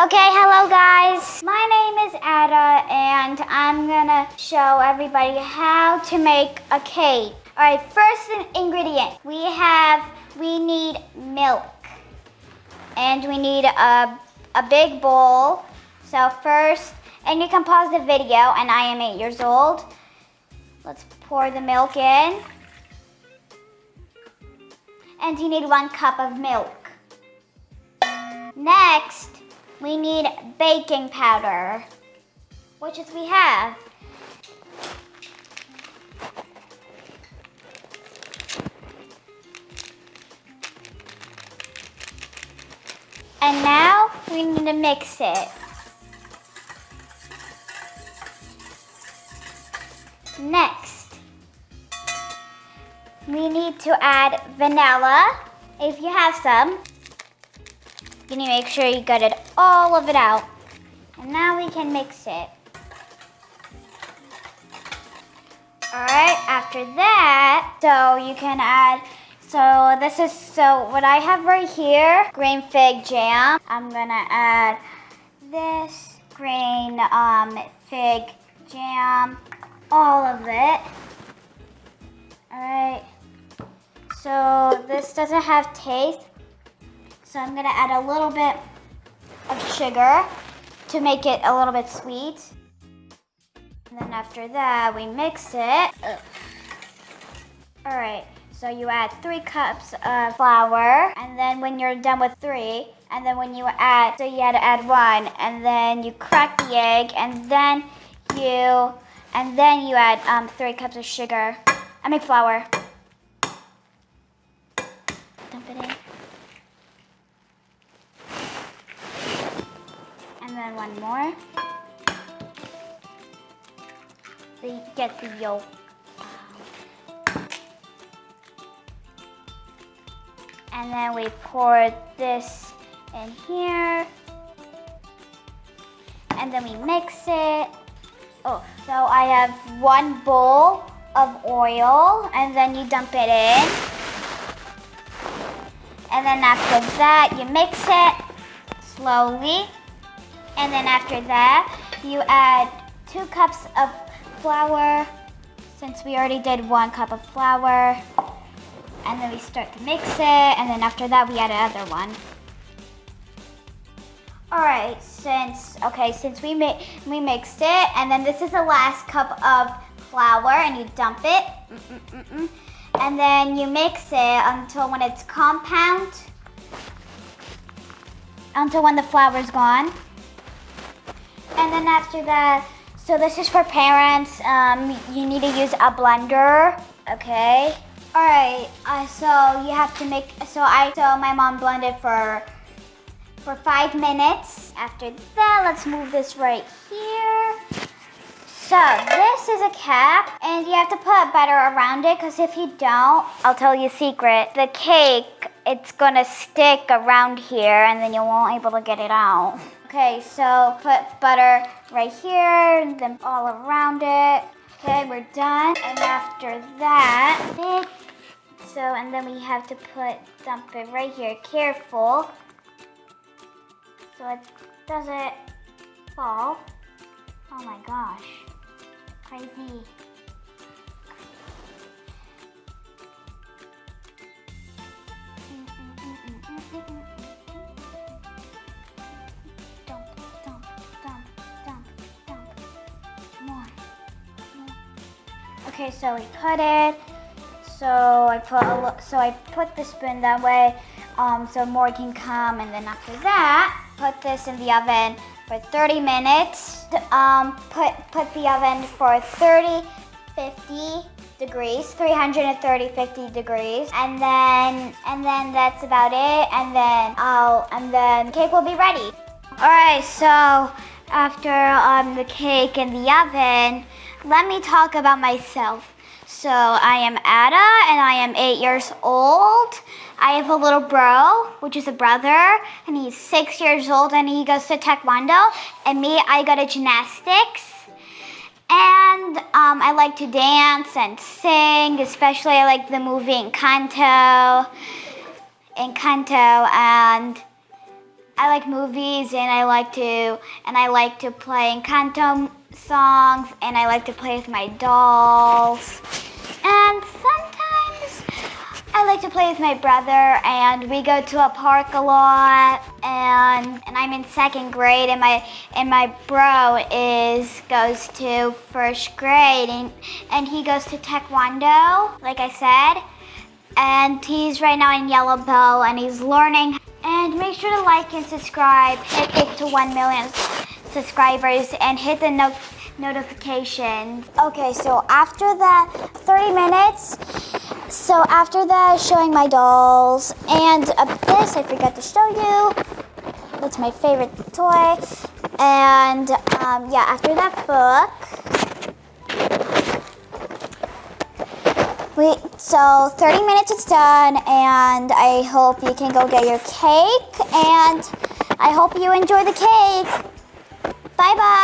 Okay, hello guys. My name is Ada and I'm gonna show everybody how to make a cake. Alright, first ingredient. We need milk. And we need a big bowl. So first, and you can pause the video, and I am 8 years old. Let's pour the milk in. And you need 1 cup of milk. Next, we need baking powder, which is we have. And now we need to mix it. Next, we need to add vanilla, if you have some. You need to make sure you get all of it out. And now we can mix it. Alright, after that, so you can add, so what I have right here, green fig jam. I'm gonna add this green fig jam, all of it. Alright, so this doesn't have taste. So I'm gonna add a little bit of sugar to make it a little bit sweet. And then after that, we mix it. All right, so you add 3 cups of flour, and then when you're done with 3, and then when you add, so you had to add 1, and then you crack the egg, and then you add 3 cups of sugar. Flour. Dump it in. And then 1 more. So you get the yolk. And then we pour this in here. And then we mix it. Oh, so I have 1 bowl of oil, and then you dump it in. And then after that, you mix it slowly. And then after that, you add 2 cups of flour, since we already did 1 cup of flour. And then we start to mix it, and then after that, we add another one. Alright, since we mixed it, and then this is the last cup of flour, and you dump it. And then you mix it until when it's compound, until when the flour's gone. And then after that, so this is for parents, you need to use a blender, okay? All right, so you have to make, so my mom blended for 5 minutes. After that, let's move this right here. So this is a cap, and you have to put butter around it, because if you don't, I'll tell you a secret. The cake, it's gonna stick around here, and then you won't be able to get it out. Okay, so put butter right here, and then all around it. Okay, we're done. And after that, and then we have to dump it right here. Careful, so it doesn't fall. Oh my gosh, crazy. Okay, so we put it. So I put the spoon that way, so more can come. And then after that, put this in the oven for 30 minutes. Put the oven for 50 degrees, 330, 50 degrees, and then that's about it. And then the cake will be ready. All right, so after the cake in the oven, let me talk about myself. So I am Ada, and I am 8 years old. I have a little bro, which is a brother, and he's 6 years old, and he goes to Taekwondo. And me, I go to gymnastics. And I like to dance and sing, especially I like the movie Encanto. And I like movies, and I like to play Encanto songs, and I like to play with my dolls. And sometimes I like to play with my brother, and we go to a park a lot. And I'm in 2nd grade, and my bro goes to 1st grade, and he goes to Taekwondo, like I said. And he's right now in Yellow Bell, and he's learning. And make sure to like and subscribe. Hit it to 1 million subscribers, and hit the notifications. Okay, so after that 30 minutes, so after that showing my dolls, and this I forgot to show you. That's my favorite toy. And yeah, after that book, so 30 minutes it's done, and I hope you can go get your cake, and I hope you enjoy the cake. Bye bye.